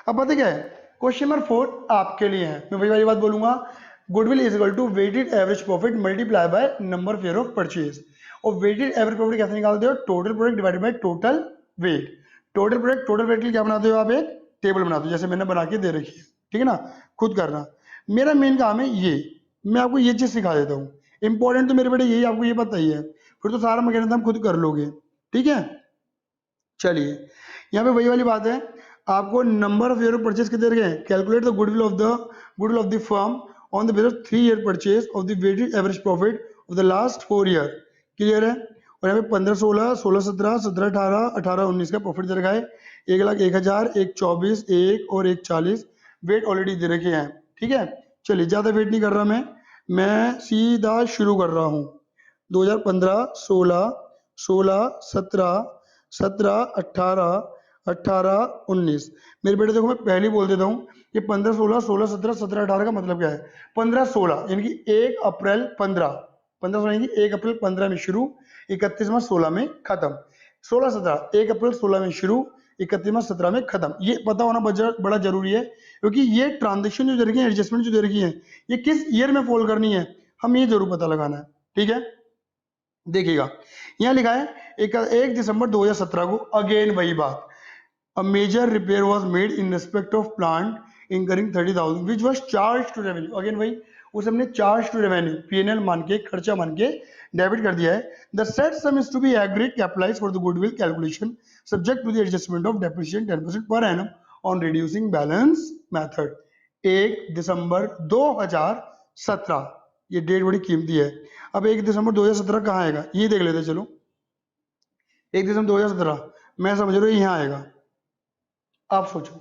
अब पता क्या है, क्वेश्चन नंबर 4 आपके लिए है। मैं वही वाली बात बोलूंगा, goodwill is equal to weighted average profit multiply by number fair of purchase. और वेटेड एवरेज प्रॉफिट कैसे निकालते हो, total product divided by total weight. Total product total weight के लिए क्या बनाते हो आप, एक टेबल बनाते हो, जैसे मैंने बना के दे रखी है, ठीक है ना, खुद करना। मेरा मेन काम है ये, मैं आपको ये चीज सिखा देता हूँ। इंपॉर्टेंट तो मेरे बेटे यही, आपको ये पता ही है, फिर तो सारा मैकेनिज्म खुद कर लोगे, ठीक है। चलिए यहाँ पे वही वाली बात है, आपको number of year of purchase कितने रखे हैं, calculate the goodwill of the firm on the basis 3 year purchase of the weighted average profit of the last 4 year. Clear है। और यहाँ पे 15-16, 16-17, 17-18, 18-19 का प्रॉफिट दे रखा है, 1,01,000, 1,24, 1 और 1,40 वेट ऑलरेडी दे रखे हैं, ठीक है। चलिए ज्यादा वेट नहीं कर रहा मैं सीधा शुरू कर रहा हूँ। 2015, 16, 16, 17, 17, 18, 18, 19। मेरे बेटे देखो मैं पहले ही बोल देता हूँ कि 15, 16, 16, 17, 17, 18 का मतलब क्या है, 15, 16 यानी कि 1 अप्रैल 15, 15, 16 यानी कि 1 अप्रैल 15 में शुरू, 31 मार्च 16 में खत्म। 16, 17, 1 अप्रैल 16 में शुरू, 31 मार्च 17 में खत्म। ये पता होना बड़ा जरूरी है, क्योंकि ये ट्रांजेक्शन जो दे रखी है, एडजस्टमेंट जो दे रखी है, ये किस ईयर में फॉल करनी है, हम ये जरूर पता लगाना है, ठीक है। देखिएगा यहाँ लिखा है 1 दिसंबर 2017 को, अगेन वही बात, a major repair was made in respect of plant incurring 30,000 which was charged to revenue। Again वही, उस हमने चार्ज टू रेवेन्यू पीएनएल मान के, खर्चा मान के डेबिट कर दिया है। The set sum is to be agreed capitalised for the goodwill calculation subject to the adjustment of depreciation 10% per annum on reducing balance method. 1 दिसंबर 2017, ये डेट बड़ी कीमती है। अब 1 दिसंबर 2017 कहाँ आएगा, ये देख लेते चलो। 1 दिसंबर 2017 मैं समझ रहा हूँ यहाँ आएगा, आप सोचो,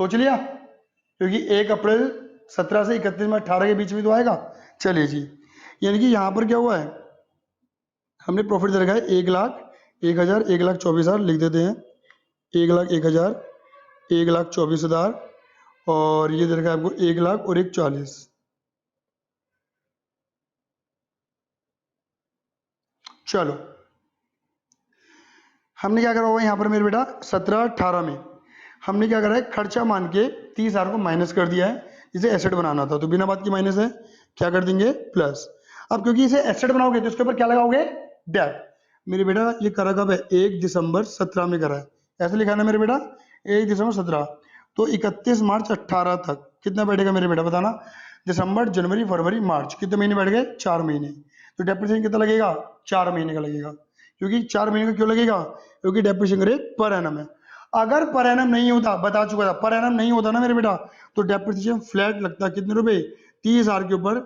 सोच लिया, क्योंकि 1 अप्रैल 17 से 31 में 18 के बीच में तो आएगा। चलिए जी, यानी कि यहाँ पर क्या हुआ है, हमने प्रॉफिट दे रखा है 1,01,000, 1,24,000 लिख देते हैं, 1,01,000, 1,24,000, और ये दे रखा है आपको 1,00,000 और 1,40। चलो हमने क्या करा होगा यहाँ पर मेरे बेटा, 17-18 में हमने क्या करा है, खर्चा मान के 30,000 को माइनस कर दिया है, इसे एसेट बनाना था, तो बिना बात की माइनस है, क्या कर देंगे प्लस। अब क्योंकि इसे एसेट बनाओगे तो इसके ऊपर क्या लगाओगे, डेट। मेरे बेटा ये करा कब है, 1 दिसंबर 17 में करा है, ऐसे लिखा है ना मेरे बेटा, 1 दिसंबर 17, तो 31 मार्च 18 तक कितना बैठेगा मेरे बेटा, बताना। दिसंबर, जनवरी, फरवरी, मार्च, कितने महीने बैठ गए, 4 महीने। तो डेप्रिसिएशन कितना लगेगा, 4 महीने का लगेगा। क्योंकि 4 महीने का क्यों लगेगा, क्योंकि डेप्रिसिएशन रेट पर एनम है। अगर पर एनम नहीं होता, बता चुका था, पर एनम नहीं होता ना मेरे बेटा, तो डेप्रिसिएशन फ्लैट लगता, कितने रुपए, 30,000 के ऊपर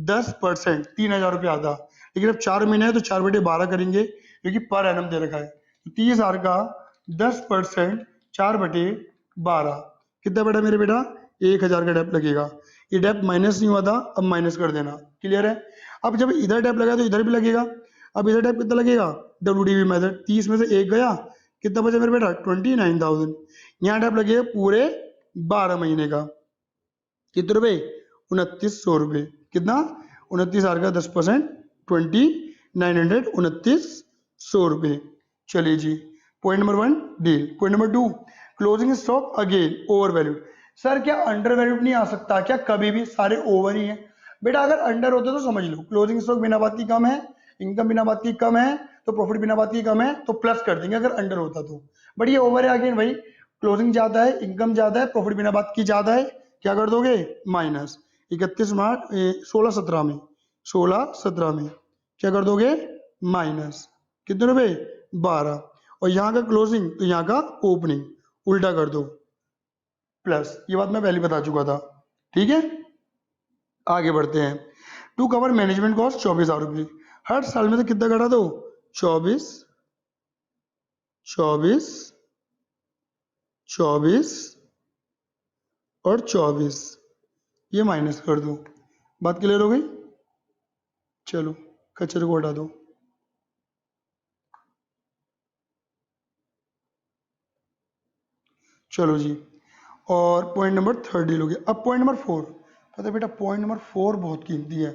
10%, 3,000 रुपये आता। लेकिन अब 4 महीने है तो 4/12 करेंगे, क्योंकि पर एनम दे रखा है। तो 30,000 का 10%, 4/12 कितना बेटा मेरे बेटा, 1,000 का डेप लगेगा। ये डेप माइनस नहीं हुआ था, अब माइनस कर देना, क्लियर है। अब जब इधर डेप लगा तो इधर भी लगेगा। अब इधर डेप कितना लगेगा, WDV मेथड, 30 में से 1 गया, कितना बचा मेरे बेटा, 29,000। यहाँ डेप लगेगा पूरे 12 महीने का, कितने रुपए, 2,900 रुपये। कितना, 29,000 का 10%, 2,900, 2,900 रुपये। चलिए जी, point number 1 deal. Point number 2, closing stock again over valued. Sir क्या अंडर वैल्यूड नहीं आ सकता क्या, कभी भी सारे ओवर ही है बेटा। अगर अंडर होते तो समझ लो, क्लोजिंग स्टॉक बिना बात की कम है, इनकम बिना बात की कम है, तो प्रॉफिट बिना बात की कम है, तो प्लस कर देंगे अगर अंडर होता तो। बट ये ओवर है अगेन भाई, क्लोजिंग ज्यादा है, इनकम ज्यादा है, प्रॉफिट बिना बात की ज्यादा है, क्या कर दोगे, माइनस। 31 मार्च 16-17 में, 16-17 में क्या कर दोगे, माइनस, कितने रुपए, 12। और यहाँ का क्लोजिंग तो यहाँ का ओपनिंग, उल्टा कर दो, प्लस। ये बात मैं पहले बता चुका था, ठीक है। आगे बढ़ते हैं। टू कवर मैनेजमेंट कॉस्ट 24,000 रुपये, हर साल में से कितना घटा दो, 24, 24, 24 और 24, ये माइनस कर दो। बात क्लियर हो गई। चलो कचरे को हटा दो। चलो जी, और पॉइंट नंबर 3 डील हो गया। अब पॉइंट नंबर 4, पता है बेटा पॉइंट नंबर 4 बहुत कीमती है,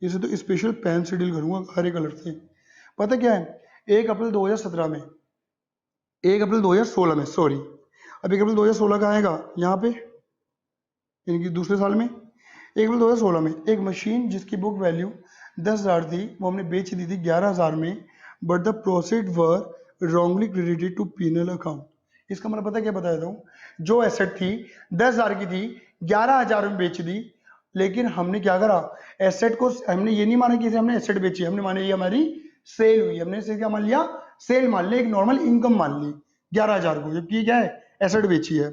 इसे तो स्पेशल पेन से डील करूंगा, हरे कलर से। पता क्या है, 1 अप्रैल 2017 में, 1 अप्रैल 2016 में सॉरी, अब 1 अप्रैल 2016 का आएगा यहाँ पे, यानी कि दूसरे साल में। 1 अप्रैल 2016 में एक मशीन जिसकी बुक वैल्यू 10,000 थी वो हमने बेच दी थी 11,000 में, but the proceed were wrongly credited to penal account. इसका मतलब पता क्या बताया था, जो एसेट थी 10,000 की थी, 11,000 में बेच दी, लेकिन हमने क्या करा, एसेट को हमने ये नहीं माना कि इसे हमने एसेट बेची, हमने माना ये हमारी सेल हुई, हमने इसे क्या मान लिया, सेल मान लिया, एक नॉर्मल इनकम मान ली 11,000 को, जबकि क्या है, एसेट बेची है।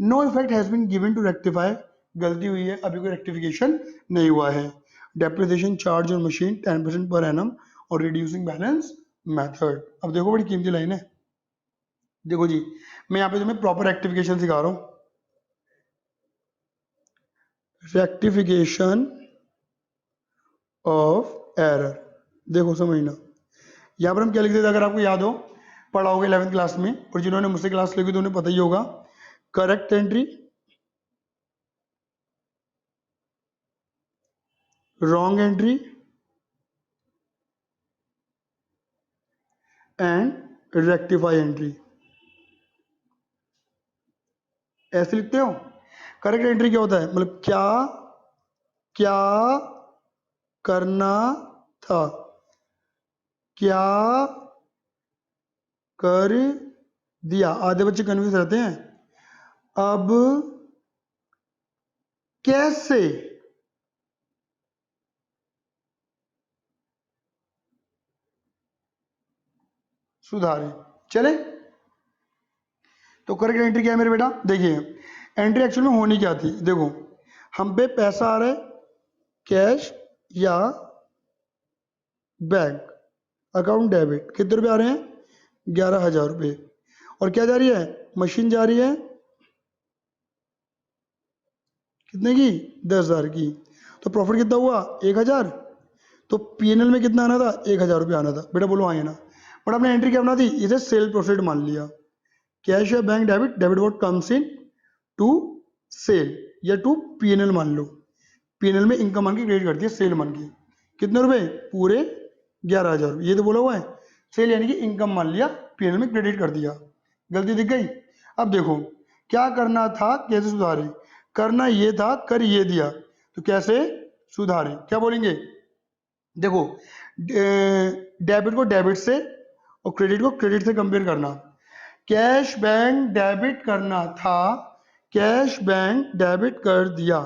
No effect has been given to rectify, गलती हुई है, अभी कोई रेक्टिफिकेशन नहीं हुआ है। Depreciation charge on machine 10% per annum और रिड्यूसिंग बैलेंस मेथड। अब देखो बड़ी कीमती लाइन है, देखो जी, मैं यहाँ पे तुम्हें प्रॉपर रेक्टिफिकेशन सिखा रहा हूँ। रेक्टिफिकेशन ऑफ एरर, देखो समझना, यहाँ पर हम क्या लिखते थे, अगर आपको याद हो, पढ़ा होगा 11th क्लास में, और जिन्होंने मुझसे क्लास लगी तो उन्हें पता ही होगा, correct entry, wrong entry and rectify entry, ऐसे लिखते हो। करेक्ट एंट्री क्या होता है, मतलब क्या क्या करना था, क्या कर दिया। आधे बच्चे कन्फ्यूज रहते हैं, अब कैसे सुधारें, चले। तो करेक्ट एंट्री क्या है मेरे बेटा, देखिए एंट्री एक्चुअल में होनी क्या थी, देखो हम पे पैसा आ रहा है कैश या बैंक अकाउंट डेबिट, कितने रुपए आ रहे हैं, 11,000 रुपये, और क्या जा रही है, मशीन जा रही है कितने की, 10,000 की, तो प्रॉफिट कितना हुआ, 1,000, तो पीएनएल में कितना आना था, 1,000 रुपये आना था, बेटा बोलो हाँ या ना। बट आपने एंट्री क्या बना दी, इसे सेल प्रोसीड मान लिया, कैश या bank debit, debit what comes in to sale या टू पीएनएल मान लो, पीएनएल में इनकम मान के क्रेडिट करती है सेल मान के, कितने रुपए, पूरे 11,000, ये तो बोला हुआ है, सेल यानी कि इनकम मान लिया, पीएनएल में क्रेडिट कर दिया, गलती दिख गई। अब देखो क्या करना था, कैसे सुधारे, करना ये था, कर ये दिया, तो कैसे सुधारे, क्या बोलेंगे, देखो डेबिट को डेबिट से और क्रेडिट को क्रेडिट से कंपेयर करना, कैश बैंक डेबिट करना था, कैश बैंक डेबिट कर दिया,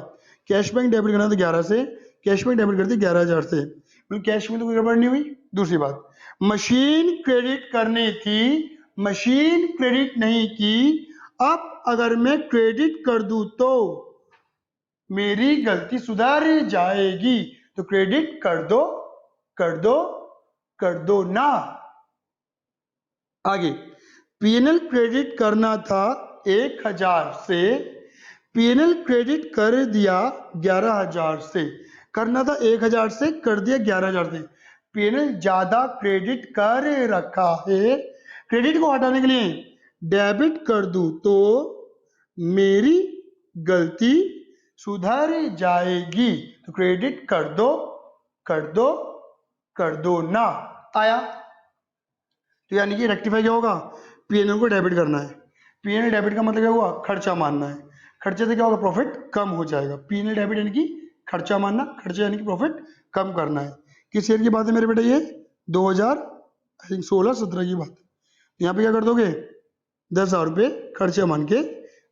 कैश बैंक डेबिट करना था 11 से, कैश बैंक डेबिट कर दी 11,000 से, मतलब कैश में तो कोई गड़बड़ नहीं हुई। दूसरी बात, मशीन क्रेडिट करनी थी, मशीन क्रेडिट नहीं की, अब अगर मैं क्रेडिट कर दूं तो मेरी गलती सुधारी जाएगी, तो क्रेडिट कर दो कर दो कर दो ना। आगे, पीएनएल क्रेडिट करना था 1,000 से, पीएनएल क्रेडिट कर दिया 11,000 से, करना था 1,000 से, कर दिया 11,000 से, पीएनएल ज्यादा क्रेडिट कर रखा है, क्रेडिट को हटाने के लिए डेबिट कर दूं तो मेरी गलती सुधारी जाएगी, तो क्रेडिट कर दो कर दो कर दो ना। आया, तो यानी कि रेक्टिफाई क्या होगा, पीएनएल को डेबिट करना है, पीएनएल डेबिट का मतलब क्या हुआ, खर्चा मानना है, खर्चे से क्या होगा, प्रॉफिट कम हो जाएगा, पीएनएल डेबिट यानी कि खर्चा मानना, खर्चा यानी कि प्रॉफिट कम करना है। किस ईयर की बात है मेरे बेटे, ये 2016-17 की बात। यहाँ पे क्या कर दोगे, 10,000 रुपये खर्चा मान के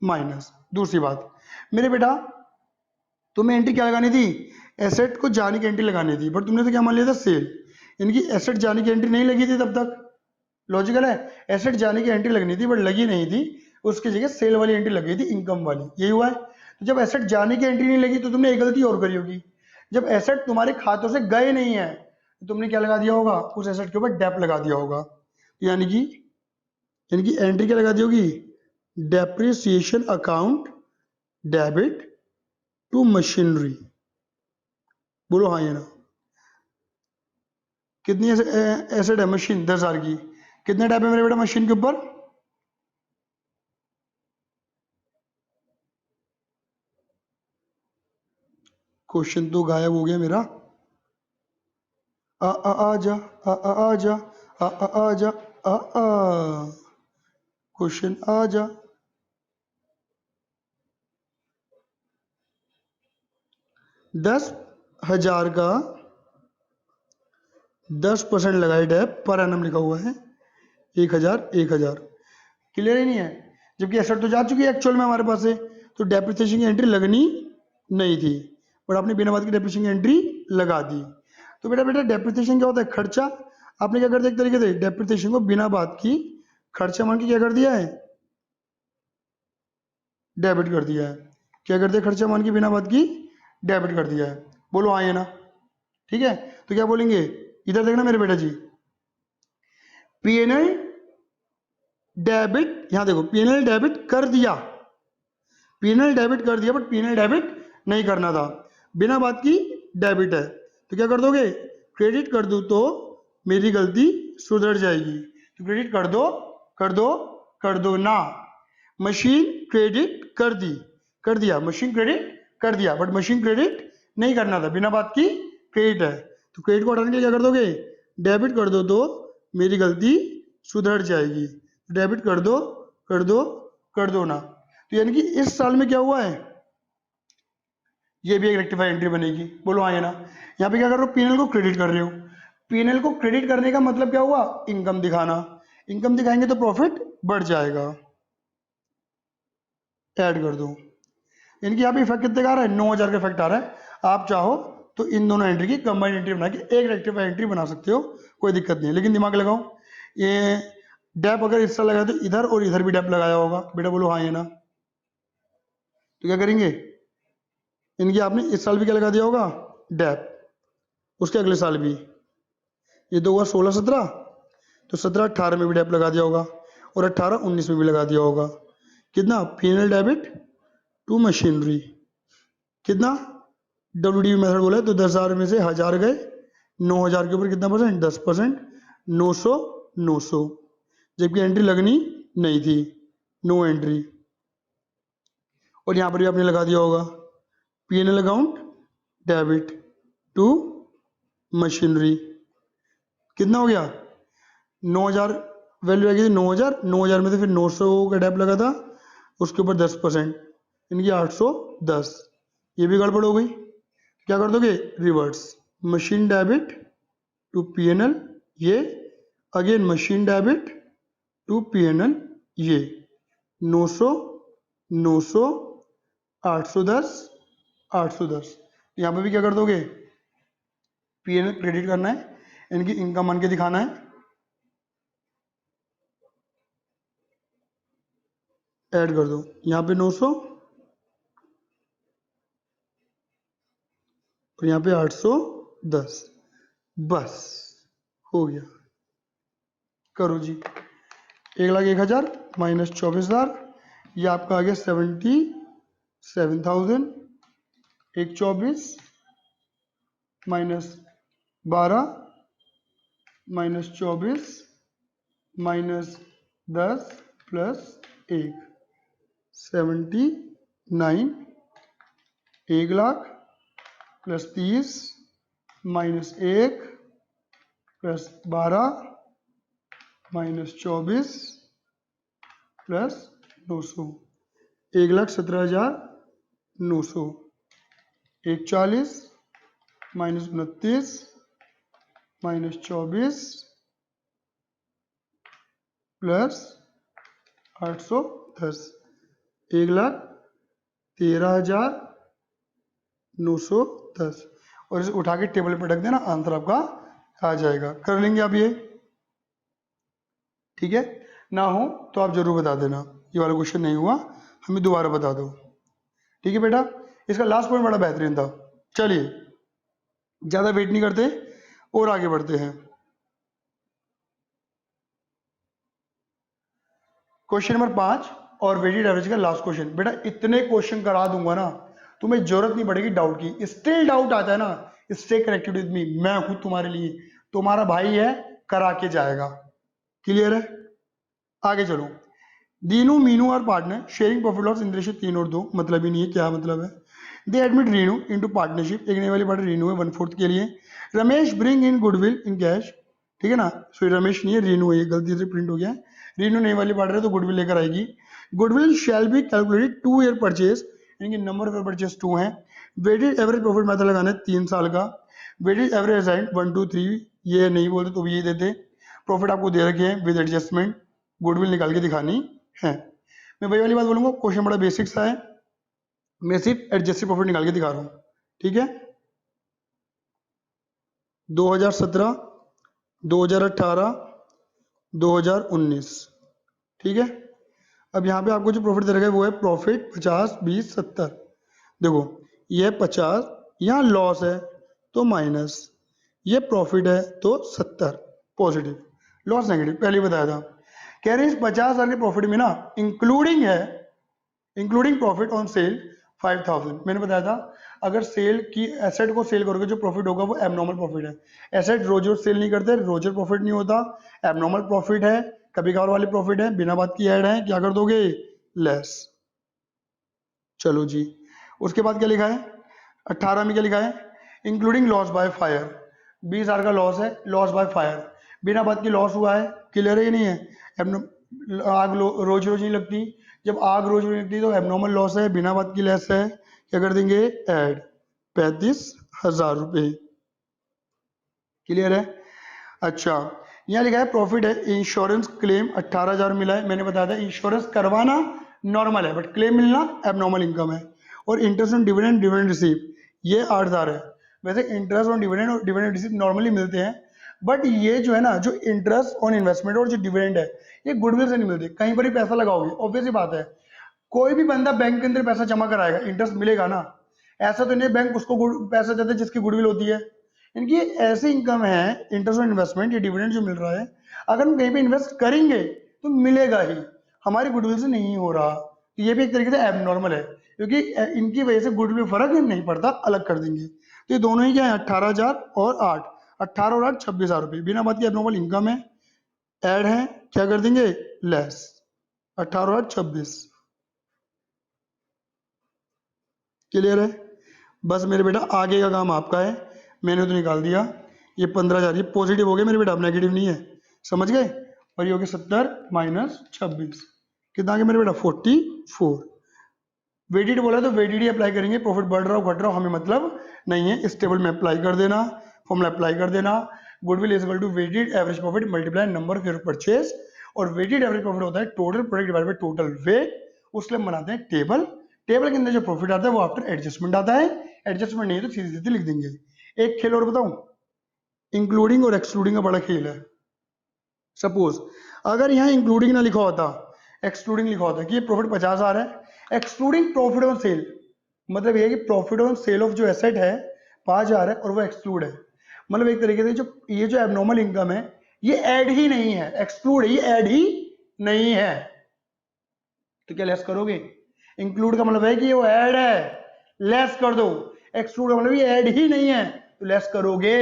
माइनस। दूसरी बात मेरे बेटा, तुम्हें एंट्री क्या लगानी थी, एसेट को जाने की एंट्री लगानी थी, बट तुमने तो क्या मान लिया था, सेल, यानी कि एसेट जाने की एंट्री नहीं लगी थी तब तक, लॉजिकल है, एसेट जाने की एंट्री लगनी थी बट लगी नहीं थी, उसकी जगह सेल वाली एंट्री लग गई थी, इनकम वाली, यही हुआ है। तो जब एसेट जाने की एंट्री नहीं लगी तो तुमने एक गलती और करी होगी, जब एसेट तुम्हारे खातों से गए नहीं है तो तुमने क्या लगा दिया होगा, उस एसेट के ऊपर डेप लगा दिया होगा, यानी कि एंट्री क्या लगा दी होगी, depreciation account debit to machinery. बोलो हाँ या ना। कितनी एसेट है मशीन, 10,000 की, कितने डेप है मेरे बेटा मशीन के ऊपर, क्वेश्चन तो गायब हो गया मेरा, आ जा आ जा आ जा आ क्वेश्चन आ जा, 10,000 का 10% लगाए डेप पर एनम लिखा हुआ है 1,000 क्लियर ही नहीं है, जबकि एसेट तो जा चुकी है एक्चुअल में हमारे पास से, तो डेप्रिसिएशन की एंट्री लगनी नहीं थी, बट आपने बिना बात की डेप्रिसिएशन की एंट्री लगा दी। तो बेटा डेप्रिसिएशन क्या होता है? खर्चा। आपने क्या कर दिया एक तरीके से, डेप्रिसिएशन को बिना बात की खर्चा मान के क्या कर दिया है? डेबिट कर दिया है। क्या कर दिया? खर्चा मान के बिना बात की डेबिट कर दिया है। बोलो हाँ या ना? ठीक है, तो क्या बोलेंगे? इधर देखना मेरे बेटा जी, पीएनएल डेबिट, यहां देखो पीएनएल डेबिट कर दिया, पीएनएल डेबिट कर दिया, बट पीएनएल डेबिट नहीं करना था, बिना बात की डेबिट है, तो क्या कर दोगे? क्रेडिट कर दो तो मेरी गलती सुधर जाएगी। तो क्रेडिट कर दो, कर दो, कर दो ना। मशीन क्रेडिट कर दी, कर दिया, मशीन क्रेडिट कर दिया, बट मशीन क्रेडिट नहीं करना था, बिना बात की क्रेडिट है, तो क्रेडिट को हटाने के लिए क्या कर दोगे? डेबिट कर दो तो मेरी गलती सुधर जाएगी। डेबिट कर दो, कर दो, कर दो ना। तो यानी कि इस साल में क्या हुआ है? ये भी एक रेक्टिफाई एंट्री बनेगी। बोलो हाँ या ना? यहाँ पे क्या कर रहे हो? पीएनएल को क्रेडिट कर रहे हो। पीएनएल को क्रेडिट करने का मतलब क्या हुआ? इनकम दिखाना। इनकम दिखाएंगे तो प्रॉफिट बढ़ जाएगा। ऐड कर दो, यानी कि यहाँ पे इफेक्ट कितने का आ रहा है? 9,000 का इफेक्ट आ रहा है। आप चाहो तो इन दोनों एंट्री की कंबाइंड एंट्री बना के एक रेक्टिफाई एंट्री बना सकते हो, कोई दिक्कत नहीं है, लेकिन दिमाग लगाओ, ये डैप अगर इस साल लगाया तो इधर और इधर भी डैप लगाया होगा। बेटा बोलो हाँ या ना? तो क्या करेंगे? इनकी आपने इस साल भी क्या लगा दिया होगा? डैप। उसके अगले साल भी, ये दो हुआ 16-17, तो 17-18 में भी डैप लगा दिया होगा, और 18-19 में भी लगा दिया होगा। कितना? पीएनएल डेबिट टू मशीनरी, कितना? डब्ल्यूडी मेथड बोला है तो 10,000 में से 1,000 गए, 9,000 के ऊपर कितना परसेंट? 10%, 900, जबकि एंट्री लगनी नहीं थी, नो एंट्री। और यहां पर भी आपने लगा दिया होगा PNL account debit to machinery, कितना हो गया? 9,000 वैल्यू आ गई थी, 9,000 में से फिर 900 का डेप लगा था, उसके ऊपर 10%, इनकी 810, ये भी गड़बड़ हो गई। क्या कर दोगे? Reverse, machine debit to PNL, ये again machine debit to PNL, ये 900, 900, 810, 810, यहाँ पे भी क्या कर दोगे? पीएनएल क्रेडिट करना है, इनकी इनकम मान के दिखाना है, ऐड कर दो, यहाँ पे 900 और यहाँ पे 810, बस हो गया। करो जी, 1,01,000 माइनस 24,000, ये आपका आ गया 77,000, 124 minus 12 minus 24 minus 10 plus 1, 79, 1,00,000 plus 30 minus 1 plus 12 minus 24 plus 900, 1,17,900, 140 minus 29 minus 24 plus 810, 1,13,910, और इसे उठा के टेबल पे रख देना, आंसर आपका आ जाएगा। कर लेंगे आप ये? ठीक है, ना हो तो आप जरूर बता देना, ये वाला क्वेश्चन नहीं हुआ हमें दोबारा बता दो। ठीक है बेटा, इसका लास्ट पॉइंट बड़ा बेहतरीन था। चलिए ज्यादा वेट नहीं करते और आगे बढ़ते हैं। क्वेश्चन नंबर 5 और वेटेड एवरेज का लास्ट क्वेश्चन। बेटा इतने क्वेश्चन करा दूंगा ना, तुम्हें जरूरत नहीं पड़ेगी डाउट की। स्टिल डाउट आता है ना, स्टे कनेक्टेड विद मी, मैं हूं तुम्हारे लिए, तुम्हारा भाई है, करा के जाएगा। क्लियर है? आगे चलो। दीनू मीनू और partner sharing profit loss in ratio 3 और 2, मतलब ही नहीं है, क्या मतलब है? They admit Renu into partnership, एक नई वाली पार्टनर रीनू है 1/4 के लिए। Ramesh bring in goodwill in cash, ठीक है ना, सॉरी रमेश नहीं है, रीनू है, ये गलती से प्रिंट हो गया है। रीनू नई वाली पार्टनर है तो गुडविल लेकर आएगी। Goodwill shall be calculated 2 year purchase, यानी कि नंबर ऑफ परचेज 2 है, वेटेड एवरेज प्रॉफिट मेथड लगाना है 3 साल का। वेटेड एवरेज असाइन 1 2 3, ये नहीं बोलते तो भी ये देते। प्रॉफिट आपको दे रखे हैं विद एडजस्टमेंट, गुडविल निकाल के दिखानी है। मैं वही वाली बात बोलूंगा, क्वेश्चन बड़ा बेसिक सा है, मैं सिर्फ एडजस्टेड प्रॉफिट निकाल के दिखा रहा हूँ, ठीक है। 2017, 2018, 2019, ठीक है। अब यहाँ पे आपको जो प्रॉफिट दे रखा है वो है प्रॉफिट 50 20 70। देखो ये 50, यहाँ लॉस है तो माइनस, ये प्रॉफिट है तो 70 पॉजिटिव, लॉस नेगेटिव पहले ही बताया था। कह रहे हैं इस 50,000 के प्रॉफिट में ना इंक्लूडिंग है, इंक्लूडिंग प्रॉफिट ऑन सेल 5000। मैंने बताया था अगर सेल की एसेट को सेल करोगे जो प्रॉफिट होगा वो एबनॉर्मल प्रॉफिट है। एसेट रोज रोज सेल नहीं करते, रोजर प्रॉफिट नहीं होता, एबनॉर्मल प्रॉफिट है, कभी कभार वाली प्रॉफिट है, बिना बात की ऐड है, क्या कर दोगे लेस। चलो जी, उसके बाद क्या लिखा है 18 में क्या लिखा है, इंक्लूडिंग लॉस बाय फायर, 20,000 का लॉस है, लॉस बाय फायर, बिना बात की लॉस हुआ है, क्लियर है कि नहीं है। आग रोज रोज नहीं लगती, जब आग रोज रोज लगती तो एबनॉर्मल लॉस है, बिना बात की लेस है, क्या कर देंगे ऐड 35,000 रुपये, क्लियर है। अच्छा यहाँ लिखा है प्रॉफिट है इंश्योरेंस क्लेम 18,000 मिला है, मैंने बताया था इंश्योरेंस करवाना नॉर्मल है बट क्लेम मिलना एबनॉर्मल इनकम है। और interest on dividend, dividend receive, ये 8,000 है। वैसे इंटरेस्ट ऑन डिविडेंड और डिविडेंड रिसीव नॉर्मली मिलते हैं, बट ये जो है ना जो इंटरेस्ट ऑन इन्वेस्टमेंट और जो डिविडेंड है ये गुडविल से नहीं मिलते, कहीं पर ही पैसा लगाओगे ऑब्वियस ही बात है, कोई भी बंदा बैंक के अंदर पैसा जमा कराएगा इंटरेस्ट मिलेगा ना, ऐसा तो नहीं बैंक उसको पैसा देते जिसकी गुडविल होती है। इनकी ऐसी इनकम है इंटरेस्ट ऑन इन्वेस्टमेंट, ये डिविडेंड जो मिल रहा है अगर हम कहीं पे इन्वेस्ट करेंगे तो मिलेगा ही, हमारी गुडविल से नहीं हो रहा, तो ये भी एक तरीके से एबनॉर्मल है क्योंकि इनकी वजह से गुडविल फर्क नहीं पड़ता, अलग कर देंगे। तो ये दोनों ही क्या है 18,000 और 8, 18 और 8 26,000 रुपये, बिना बात की एबनॉर्मल इनकम है, ऐड है, क्या कर देंगे लेस, 18 और 8 26, क्लियर है। बस मेरे बेटा आगे का काम आपका है, मैंने तो निकाल दिया, ये 15,000 ये पॉजिटिव हो गया मेरे बेटा, अब नेगेटिव नहीं है, समझ गए। और ये हो गया 70 माइनस 26, कितना आ गया मेरे बेटा 44। वेटेड बोला तो वेटेड ही अप्लाई करेंगे, प्रॉफिट बढ़ रहा हो घट रहा हो हमें मतलब नहीं है, इस टेबल में अप्लाई कर देना, फॉर्मूला अप्लाई कर देना, goodwill is equal to weighted average profit multiply number of purchase, और वेटेड एवरेज प्रॉफिट होता है total product divided by total weight, उसके लिए हम बनाते हैं टेबल, टेबल के अंदर जो प्रॉफिट आता है वो आफ्टर एडजस्टमेंट आता है, एडजस्टमेंट नहीं है तो सीधी सीधी लिख देंगे। एक खेल और बताऊं, इंक्लूडिंग और एक्सक्लूडिंग का बड़ा खेल है। सपोज अगर यहाँ इंक्लूडिंग ना लिखा होता, एक्सक्लूडिंग लिखा होता कि ये प्रॉफिट 50,000 है, एक्सक्लूडिंग प्रॉफिट ऑन सेल, मतलब ये है कि प्रॉफिट ऑन सेल ऑफ जो एसेट है 5,000 है और वो एक्सक्लूड है, मतलब एक तरीके से जो ये जो एबनॉर्मल इनकम है ये ऐड ही नहीं है, एक्सक्लूड है, ये ऐड ही नहीं है, तो क्या लेस करोगे। इंक्लूड का मतलब है कि वो ऐड है, लेस कर दो, एक्सक्लूड का मतलब ये ऐड ही नहीं है तो लेस करोगे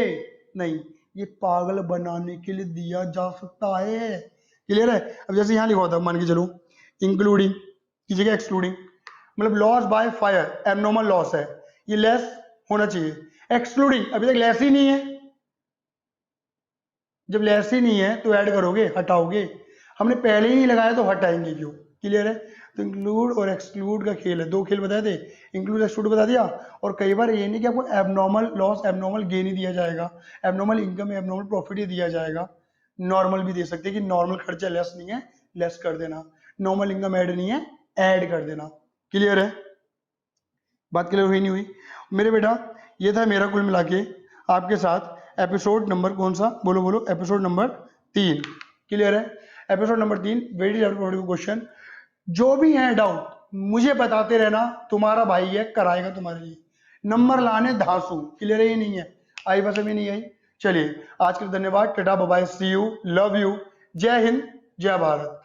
नहीं, ये पागल बनाने के लिए दिया जा सकता है, क्लियर है। अब जैसे यहां लिखा होता मान के चलो इंक्लूडिंग की जगह एक्सक्लूडिंग, मतलब loss by fire abnormal loss है, ये लेस होना चाहिए, एक्सक्लूडिंग अभी तक लेस ही नहीं है, जब लेस ही नहीं है तो ऐड करोगे हटाओगे, हमने पहले ही नहीं लगाया तो हटाएंगे क्यों, क्लियर है। तो इंक्लूड और एक्सक्लूड का खेल है, दो खेल बताए थे, इंक्लूड एक्सक्लूड बता दिया, और कई बार ये नहीं कि आपको एबनॉर्मल लॉस एबनॉर्मल गेन ही दिया जाएगा, एबनॉर्मल इनकम एबनॉर्मल प्रॉफिट ही दिया जाएगा, नॉर्मल भी दे सकते हैं कि नॉर्मल खर्चा लेस नहीं है लेस कर देना, नॉर्मल इनकम ऐड नहीं है ऐड कर देना, क्लियर है। बात क्लियर हुई नहीं हुई मेरे बेटा, ये था मेरा कुल मिला के आपके साथ एपिसोड नंबर कौन सा, बोलो बोलो, एपिसोड नंबर 3, क्लियर है। Episode number 3 very important question, जो भी है डाउट मुझे बताते रहना, तुम्हारा भाई है कराएगा तुम्हारे लिए, नंबर लाने धांसू, क्लियर है ये नहीं है, आई बस अभी नहीं आई। चलिए आज के लिए धन्यवाद, tata bye bye, see you, love you, जय हिंद जय भारत।